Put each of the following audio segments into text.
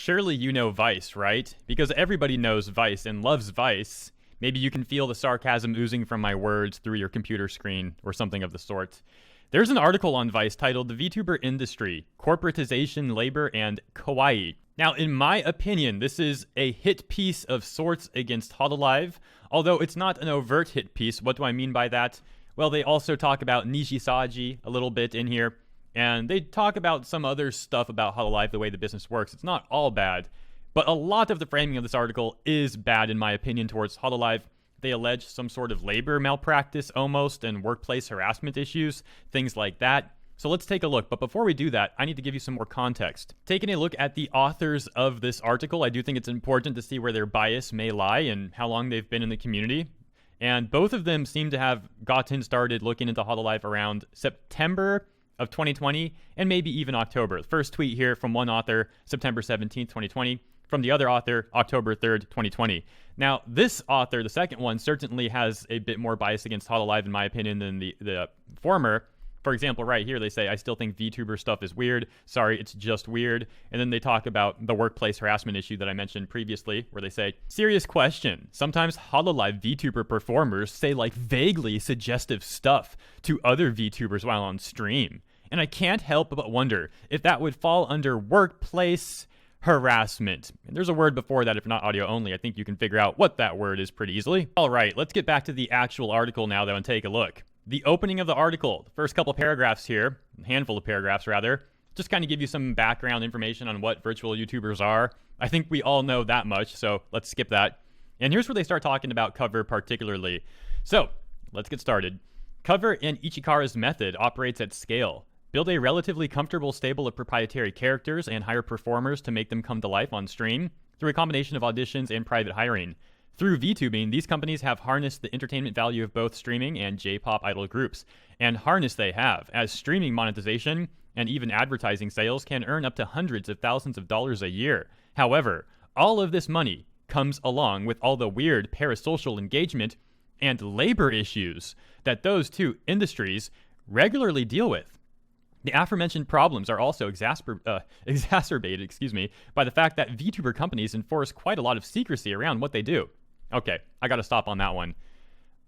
Surely you know Vice, right? Because everybody knows Vice and loves Vice. Maybe you can feel the sarcasm oozing from my words through your computer screen or something of the sort. There's an article on Vice titled The VTuber Industry, Corporatization, Labor, and Kawaii. Now, in my opinion, this is a hit piece of sorts against Hololive, although it's not an overt hit piece. What do I mean by that? Well, they also talk about Nijisaji a little bit in here, and they talk about some other stuff about Hololive, the way the business works. It's not all bad, but a lot of the framing of this article is bad, in my opinion, towards Hololive. They allege some sort of labor malpractice almost and workplace harassment issues, things like that. So let's take a look. But before we do that, I need to give you some more context. Taking a look at the authors of this article, I do think it's important to see where their bias may lie and how long they've been in the community. And both of them seem to have gotten started looking into Hololive around September of 2020 and maybe even October. The first tweet here from one author, September 17th, 2020. From the other author, October 3rd, 2020. Now, this author, the second one, certainly has a bit more bias against Hololive, in my opinion, than the former. For example, right here, they say, I still think VTuber stuff is weird. Sorry, it's just weird. And then they talk about the workplace harassment issue that I mentioned previously, where they say, serious question. Sometimes Hololive VTuber performers say like vaguely suggestive stuff to other VTubers while on stream. And I can't help but wonder if that would fall under workplace harassment. And there's a word before that if not audio only. I think you can figure out what that word is pretty easily. All right, let's get back to the actual article now, though, and take a look. The opening of the article, the first couple paragraphs here, a handful of paragraphs rather, just kind of give you some background information on what virtual YouTubers are. I think we all know that much, so let's skip that. And here's where they start talking about Cover particularly. So, let's get started. Cover in Ichikara's method operates at scale. Build a relatively comfortable stable of proprietary characters and hire performers to make them come to life on stream through a combination of auditions and private hiring. Through VTubing, these companies have harnessed the entertainment value of both streaming and J-pop idol groups. And harness they have, as streaming monetization and even advertising sales can earn up to hundreds of thousands of dollars a year. However, all of this money comes along with all the weird parasocial engagement and labor issues that those two industries regularly deal with. The aforementioned problems are also exacerbated by the fact that VTuber companies enforce quite a lot of secrecy around what they do. Okay, I gotta stop on that one.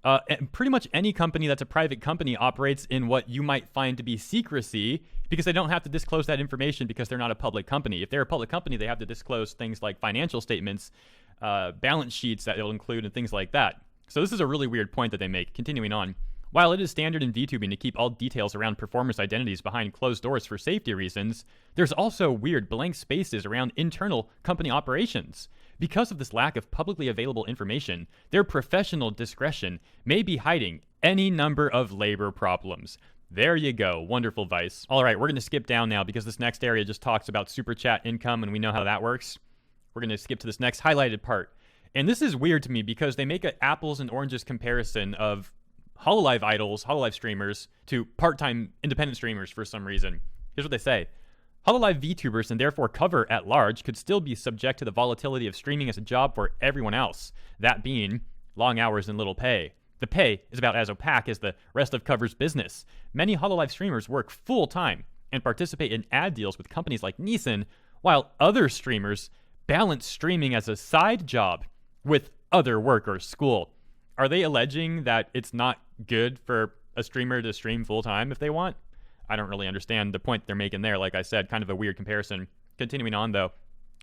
And pretty much any company that's a private company operates in what you might find to be secrecy because they don't have to disclose that information because they're not a public company. If they're a public company, they have to disclose things like financial statements, balance sheets that they'll include, and things like that. So this is a really weird point that they make. Continuing on. While it is standard in VTubing to keep all details around performers' identities behind closed doors for safety reasons, there's also weird blank spaces around internal company operations. Because of this lack of publicly available information, their professional discretion may be hiding any number of labor problems. There you go. Wonderful, Vice. All right, we're going to skip down now because this next area just talks about super chat income, and we know how that works. We're going to skip to this next highlighted part. And this is weird to me because they make an apples and oranges comparison of Hololive idols, Hololive streamers, to part-time independent streamers for some reason. Here's what they say. Hololive VTubers, and therefore Cover at large, could still be subject to the volatility of streaming as a job for everyone else, that being long hours and little pay. The pay is about as opaque as the rest of Cover's business. Many Hololive streamers work full-time and participate in ad deals with companies like Nissan, while other streamers balance streaming as a side job with other work or school. Are they alleging that it's not good for a streamer to stream full-time if they want? I don't really understand the point they're making there. Like I said, kind of a weird comparison. Continuing on, though,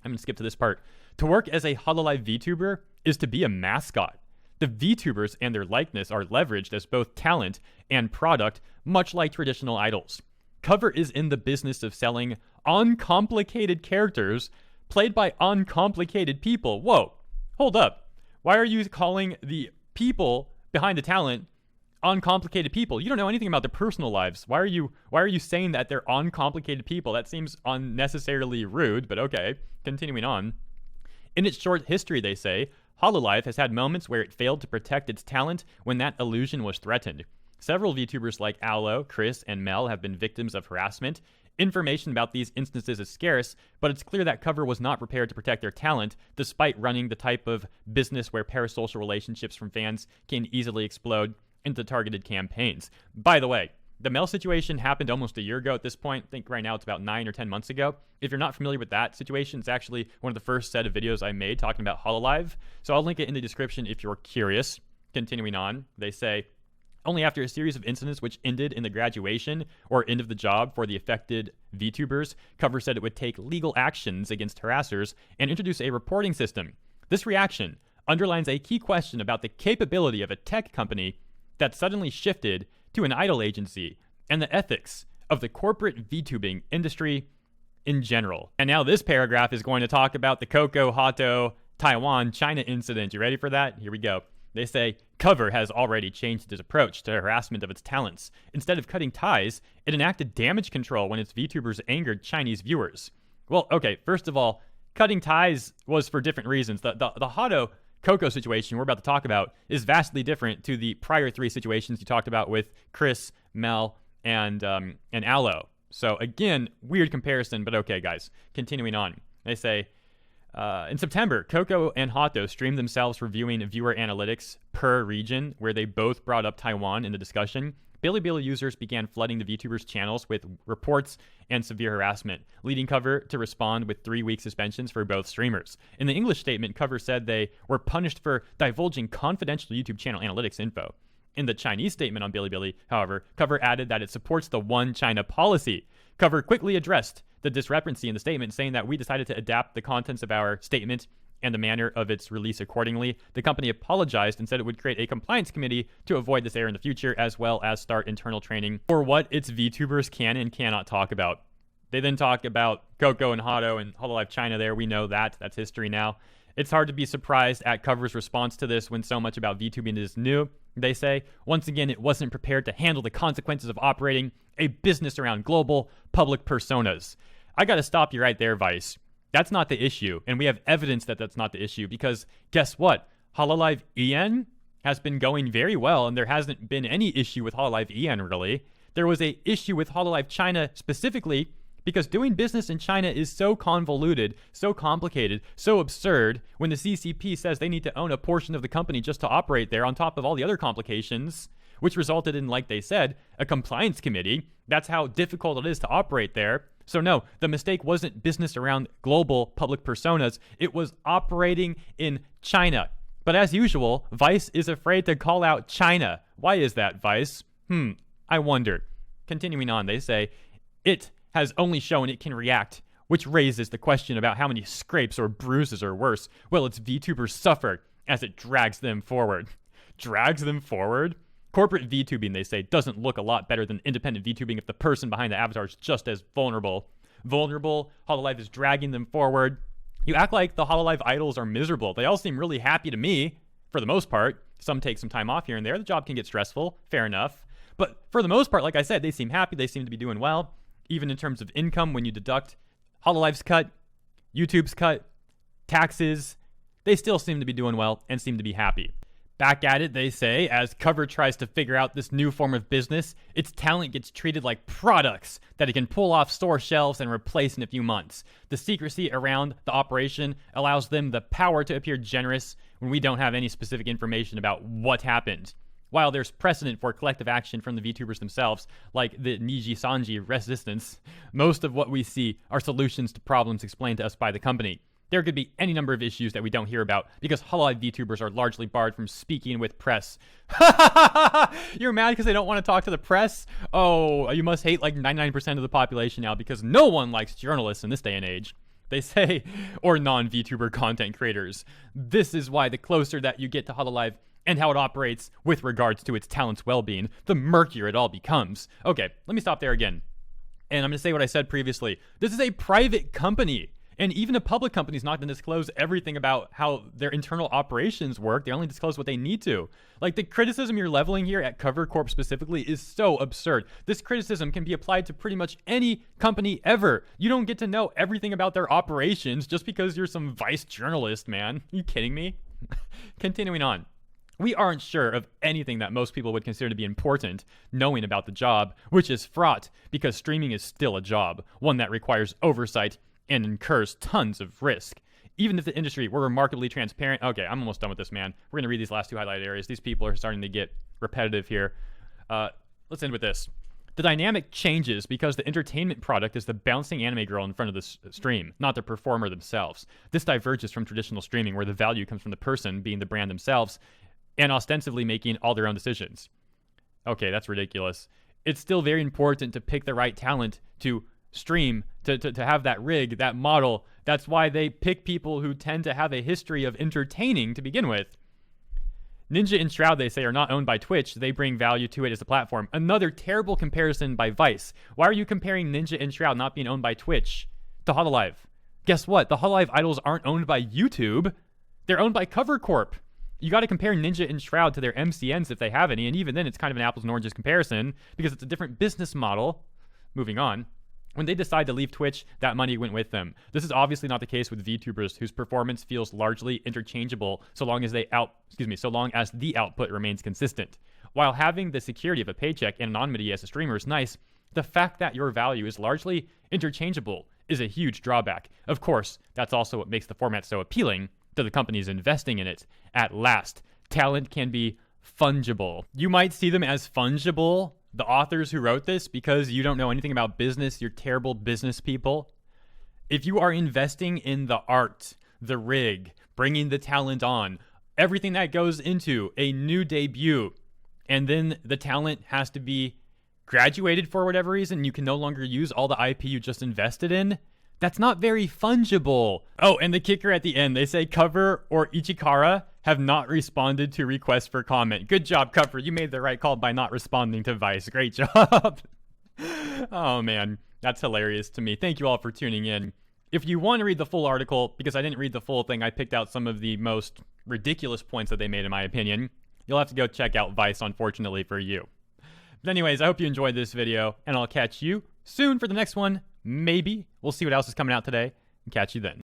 I'm going to skip to this part. To work as a Hololive VTuber is to be a mascot. The VTubers and their likeness are leveraged as both talent and product, much like traditional idols. Cover is in the business of selling uncomplicated characters played by uncomplicated people. Whoa, hold up. Why are you calling the people behind the talent uncomplicated people? You don't know anything about their personal lives. Why are you saying that they're uncomplicated people? That seems unnecessarily rude, but okay. Continuing on. In its short history, they say, Hololive has had moments where it failed to protect its talent when that illusion was threatened. Several VTubers like Aloe, Chris, and Mel have been victims of harassment. Information about these instances is scarce, but it's clear that Cover was not prepared to protect their talent, despite running the type of business where parasocial relationships from fans can easily explode into targeted campaigns. By the way, The Mel situation happened almost a year ago at this point. I think right now it's about 9 or 10 months ago. If you're not familiar with that situation, it's actually one of the first set of videos I made talking about Hololive. So I'll link it in the description if you're curious. Continuing on, they say, only after a series of incidents which ended in the graduation or end of the job for the affected VTubers, Cover said it would take legal actions against harassers and introduce a reporting system. This reaction underlines a key question about the capability of a tech company that suddenly shifted to an idol agency and the ethics of the corporate VTubing industry in general. And now this paragraph is going to talk about the Coco Hato Taiwan China incident. You ready for that? Here we go. They say, Cover has already changed its approach to harassment of its talents. Instead of cutting ties, it enacted damage control when its VTubers angered Chinese viewers. Well, okay, first of all, cutting ties was for different reasons. The Hato Coco situation we're about to talk about is vastly different to the prior 3 situations you talked about with Chris, Mel, and Aloe. So again, weird comparison, but okay, guys. Continuing on. They say, in September, Coco and Hato streamed themselves reviewing viewer analytics per region, where they both brought up Taiwan in the discussion. Bilibili users began flooding the VTubers' channels with reports and severe harassment, leading Cover to respond with 3-week suspensions for both streamers. In the English statement, Cover said they were punished for divulging confidential YouTube channel analytics info. In the Chinese statement on Bilibili, however, Cover added that it supports the One China policy. Cover quickly addressed the discrepancy in the statement, saying that we decided to adapt the contents of our statement and the manner of its release accordingly. The company apologized and said it would create a compliance committee to avoid this error in the future, as well as start internal training for what its VTubers can and cannot talk about. They then talk about Coco and Hato and Hololive China there. We know that. That's history now. It's hard to be surprised at Cover's response to this when so much about VTubing is new. They say, once again, it wasn't prepared to handle the consequences of operating a business around global public personas. I got to stop you right there, Vice. That's not the issue, and we have evidence that that's not the issue, because guess what? Hololive EN has been going very well, and there hasn't been any issue with Hololive EN, really. There was a issue with Hololive China specifically because doing business in China is so convoluted, so complicated, so absurd when the CCP says they need to own a portion of the company just to operate there on top of all the other complications, which resulted in, like they said, a compliance committee. That's how difficult it is to operate there. So no, the mistake wasn't business around global public personas. It was operating in China. But as usual, Vice is afraid to call out China. Why is that, Vice? I wonder. Continuing on, they say, it has only shown it can react, which raises the question about how many scrapes or bruises or worse will its VTubers suffer as it drags them forward. Drags them forward? Corporate VTubing, they say, doesn't look a lot better than independent VTubing if the person behind the avatar is just as vulnerable. Vulnerable, Hololive is dragging them forward. You act like the Hololive idols are miserable. They all seem really happy to me, for the most part. Some take some time off here and there. The job can get stressful, fair enough. But for the most part, like I said, they seem happy. They seem to be doing well. Even in terms of income, when you deduct Hololive's cut, YouTube's cut, taxes, they still seem to be doing well and seem to be happy. Back at it, they say, as Cover tries to figure out this new form of business, its talent gets treated like products that it can pull off store shelves and replace in a few months. The secrecy around the operation allows them the power to appear generous when we don't have any specific information about what happened. While there's precedent for collective action from the VTubers themselves, like the Niji Sanji resistance, most of what we see are solutions to problems explained to us by the company. There could be any number of issues that we don't hear about because Hololive VTubers are largely barred from speaking with press. You're mad because they don't want to talk to the press? Oh, you must hate like 99% of the population now because no one likes journalists in this day and age. They say, or non-VTuber content creators. This is why the closer that you get to Hololive and how it operates with regards to its talent's well-being, the murkier it all becomes. Okay, let me stop there again. And I'm going to say what I said previously. This is a private company. And even a public company is not going to disclose everything about how their internal operations work. They only disclose what they need to. Like, the criticism you're leveling here at Cover Corp specifically is so absurd. This criticism can be applied to pretty much any company ever. You don't get to know everything about their operations just because you're some Vice journalist, man. Are you kidding me? Continuing on. We aren't sure of anything that most people would consider to be important knowing about the job, which is fraught because streaming is still a job, one that requires oversight and incurs tons of risk. Even if the industry were remarkably transparent. Okay, I'm almost done with this, man. We're going to read these last 2 highlighted areas. These people are starting to get repetitive here. Let's end with this. The dynamic changes because the entertainment product is the bouncing anime girl in front of the stream, not the performer themselves. This diverges from traditional streaming where the value comes from the person, being the brand themselves, and ostensibly making all their own decisions. Okay, that's ridiculous. It's still very important to pick the right talent to stream, to have that rig, that model. That's why they pick people who tend to have a history of entertaining to begin with. Ninja and Shroud, they say, are not owned by Twitch. They bring value to it as a platform. Another terrible comparison by Vice. Why are you comparing Ninja and Shroud not being owned by Twitch to Hololive? Guess what? The Hololive idols aren't owned by YouTube. They're owned by Cover Corp. You got to compare Ninja and Shroud to their MCNs if they have any, and even then it's kind of an apples and oranges comparison because it's a different business model. Moving on. When they decide to leave Twitch, that money went with them. This is obviously not the case with VTubers, whose performance feels largely interchangeable so long as the output remains consistent. While having the security of a paycheck and anonymity as a streamer is nice, the fact that your value is largely interchangeable is a huge drawback. Of course, that's also what makes the format so appealing to the companies investing in it. At last, talent can be fungible. You might see them as fungible, the authors who wrote this, because you don't know anything about business. You're terrible business people. If you are investing in the art, the rig, bringing the talent on, everything that goes into a new debut, and then the talent has to be graduated for whatever reason, you can no longer use all the IP you just invested in, that's not very fungible. Oh, and the kicker at the end, they say Cover or Ichikara have not responded to requests for comment. Good job, Cover. You made the right call by not responding to Vice. Great job. Oh, man. That's hilarious to me. Thank you all for tuning in. If you want to read the full article, because I didn't read the full thing, I picked out some of the most ridiculous points that they made, in my opinion. You'll have to go check out Vice, unfortunately for you. But anyways, I hope you enjoyed this video, and I'll catch you soon for the next one. Maybe. We'll see what else is coming out today, and catch you then.